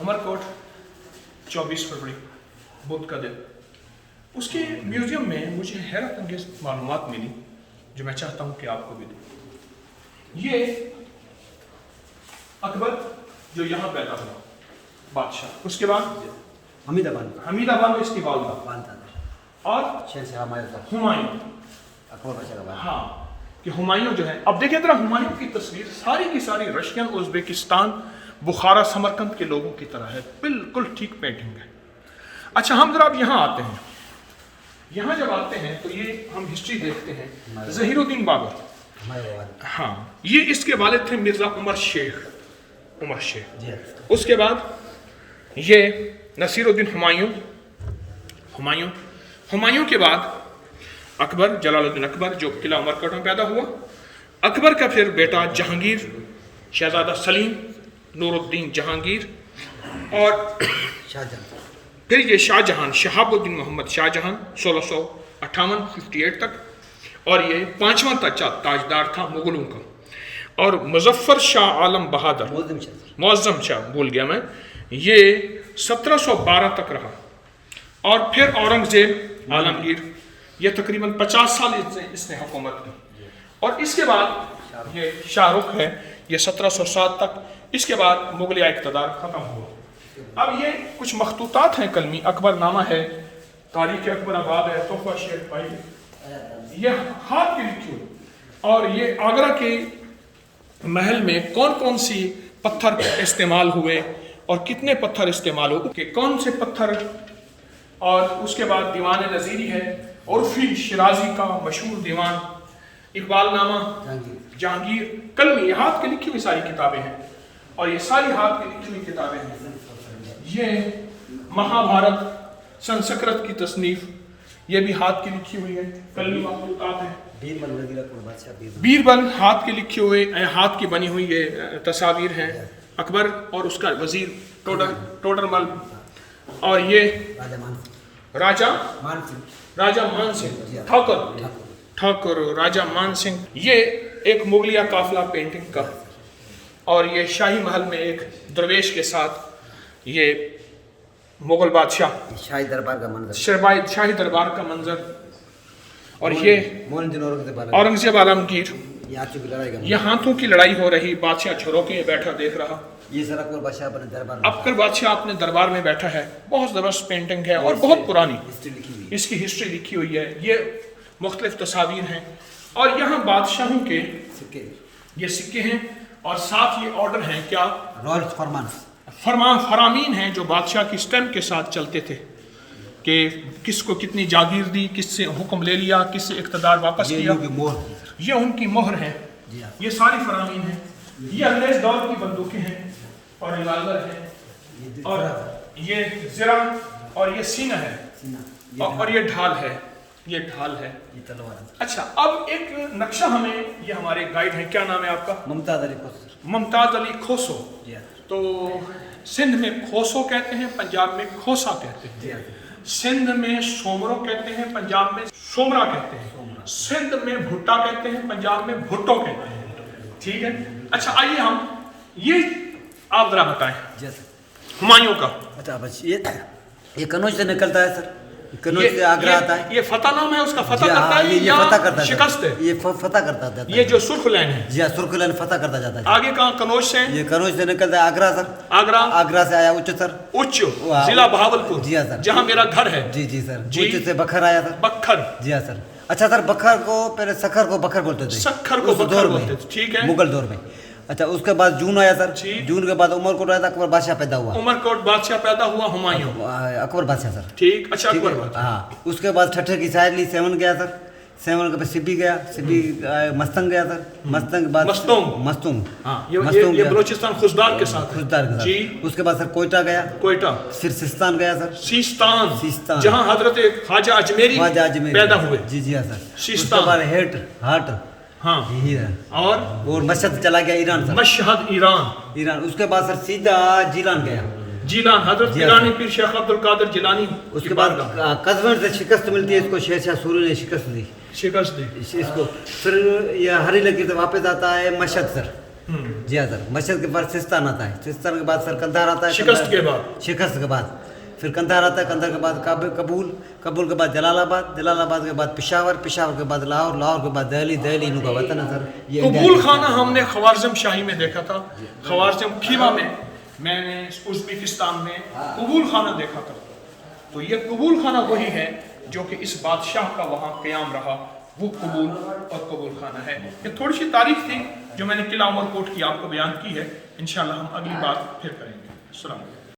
उमरकोट 24 फरवरी बुध का दिन। उसके म्यूज़ियम में मुझे हैरत अंगेज़ मालूमात मिली जो मैं चाहता हूँ कि आपको भी दूँ। ये अकबर जो यहाँ पैदा हुआ बादशाह, उसके बाद हमीदाबाद में इसकी वालदा और हुमायूं, हाँ कि हुमायूं जो है, अब देखिए जरा हुमायूं की तस्वीर सारी की सारी रशियन, उज़्बेकिस्तान, बुखारा, समरकंद के लोगों की तरह है, बिल्कुल ठीक पेंटिंग है। अच्छा, हम जरा अब यहाँ आते हैं। यहाँ जब आते हैं तो ये हम हिस्ट्री देखते हैं। ज़हीरुद्दीन बाबर, हाँ, ये इसके वालिद थे मिर्ज़ा उमर शेख। उसके बाद ये नसीरुद्दीन हुमायूं के बाद अकबर, जलालुद्दीन अकबर जो किला उमरकोट में पैदा हुआ। अकबर का फिर बेटा जहांगीर, शहजादा सलीम, नूरुद्दीन जहांगीर, और फिर ये शाहजहां, शहाबुद्दीन मोहम्मद शाहजहां 1658 तक, और ये 5वां ताजदार था मुगलों का। और मुजफ्फर शाह आलम बहादुर, मुअज़्ज़म शाह भूल गया मैं, ये 1712 तक रहा। और फिर औरंगजेब आलमगीर, ये तकरीबन 50 साल इसने हुकूमत की। और इसके बाद ये शाहरुख है, ये 1707 तक। इसके बाद मुगलिया इक़्तिदार ख़त्म हुआ। अब ये कुछ मखतूतात हैं कलमी, अकबरनामा है, तारीख़ अकबराबाद है, तोहफ़ा शेर भाई, ये हाथ की लिखी हुई। और ये आगरा के महल में कौन कौन सी पत्थर इस्तेमाल हुए और कितने पत्थर इस्तेमाल हुए, कि कौन से पत्थर। और उसके बाद दीवान नज़ीरी है, उर्फ़ी शिराजी का मशहूर दीवान, इकबालनामा, जहांगीर, कलमी, हाथ की लिखी हुई सारी किताबें हैं। और ये सारी हाथ की लिखी हुई किताबें हैं। ये महाभारत, संस्कृत की तसनीफ, ये भी हाथ की लिखी हुई है, कलमी मखतूतात है। बीरबल हाथ की लिखी हुई, हाथ की बनी हुई ये तस्वीर हैं अकबर और उसका वजीर टोडरमल। और ये राजा मान सिंह ठाकुर राजा मान सिंह, ये एक मुगलिया काफिला पेंटिंग का। और ये शाही महल में एक दरवेश के साथ ये मुगल बादशाह शाही दरबार का मंजर। और ये औरंगजेब आलमगीर, ये हाथों की लड़ाई हो रही, बादशाह झरोके बैठा देख रहा। ये सर अकबर बादशाह अपने दरबार में बैठा है। बहुत ज़बरदस्त पेंटिंग है और बहुत पुरानी, इसकी हिस्ट्री लिखी हुई है। ये मुख्तलिफ तस्वीर हैं। और यहाँ बादशाहों के ये सिक्के हैं, और साथ ये ऑर्डर हैं, क्या फरामीन हैं जो बादशाह की स्टैम्प के साथ चलते थे, कि किसको कितनी जागीर दी, किससे हुक्म ले लिया, किससे इक़्तिदार वापस किया। ये उनकी मोहर है। ये सारी फरामीन हैं। ये अंग्रेज दौर की बंदूकें हैं और रिवाल्वर है, और ये ज़रा, और ये सीना है, और ये ढाल है, ये तलवार। अच्छा, अब एक नक्शा हमें, ये हमारे गाइड हैं, क्या नाम है आपका? मुमताज़ अली खोसो। तो सिंध में खोसो कहते हैं, पंजाब में खोसा कहते हैं। सिंध में सोमरो कहते हैं, पंजाब में सोमरा कहते हैं। सिंध में भुट्टा कहते हैं, पंजाब में भुट्टो कहते हैं। ठीक है। अच्छा, आइए हम ये आप जरा बताएं हुमायूं का। अच्छा, बस ये कनौज से निकलता है सर, कनौज से आगरा आता है। ये फतह नाम है उसका, फतह करता है या शिकस्त है? ये फतह करता है। ये जो सुर्ख लाइन है, जी हाँ, सुर्ख लाइन फतह करता जाता है। आगे कहाँ कनौज से? ये कनौज से निकलता है आगरा सर। आगरा से आया उच्च सर, जिला बहावलपुर। जी हाँ सर, जहाँ मेरा घर है। जी सर। उच्च से बखर आया सर। बखर, जी हाँ सर। अच्छा सर, बखर को पहले सखर को बखर बोलते थे, सखर को बखर बोलते थे। ठीक है, मुगल दौर में। अच्छा, उसके बाद जून आया सर। जून के बाद उमरकोट आया था, अकबर बादशाह पैदा हुआ। उमरकोट बादशाह पैदा हुआ, हुमायूं अकबर बादशाह सर। ठीक, अच्छा अकबर बादशाह। हाँ, उसके बाद छठे की शायद ली, 7 गया सर। 7 के बाद सिब्बी गया, सिब्बी मस्तंग गया सर। मस्तंग के बाद मस्तूम, ये बलोचिस्तान खुजदार के साथ जी। उसके बाद सर कोयटा गया, फिर सिस्तान गया सर। सिस्तान जहाँ हजरत ख्वाजा अजमेरी पैदा हुए। जी हाँ सर। उसके बाद हाट, हाँ, और मशहद चला गया ईरान सर। Mashhad Iran. उसके बाद सर सीधा जीलान गया। हजरत गिलानी पीर शेख अब्दुल कादिर जिलानी। उसके बाद कज़विन से शिकस्त मिलती है इसको, शेरशाह सूरी ने शिकस्त दी इसको। फिर ये हरी लकीर से वापस आता है मशहद सर। जी हाँ सर, मशहद के बाद सिस्तान आता है, सिस्तान के बाद सर कंधार आता है, शिकस्त के बाद शिकस्त के बाद फिर कंधार आता है, कंधार के बाद कबूल, कबूल के बाद जलालाबाद, जलालाबाद के बाद पेशावर, पेशावर के बाद लाहौर, लाहौर के बाद दिल्ली, दिल्ली इनका वतन है सर। ये कबूल खाना हमने ख्वारिज़म शाही में देखा था, ख्वारिज़म खीवा में मैंने उज़्बेकिस्तान में कबूल खाना देखा था। तो ये कबूल खाना वही है जो कि इस बादशाह का वहाँ क़याम रहा, वो कबूल और कबूल खाना है। ये थोड़ी सी तारीख थी जो मैंने किला उमरकोट की आपको बयान की है। इंशाअल्लाह हम अगली बात फिर करेंगे। अस्सलाम वालेकुम।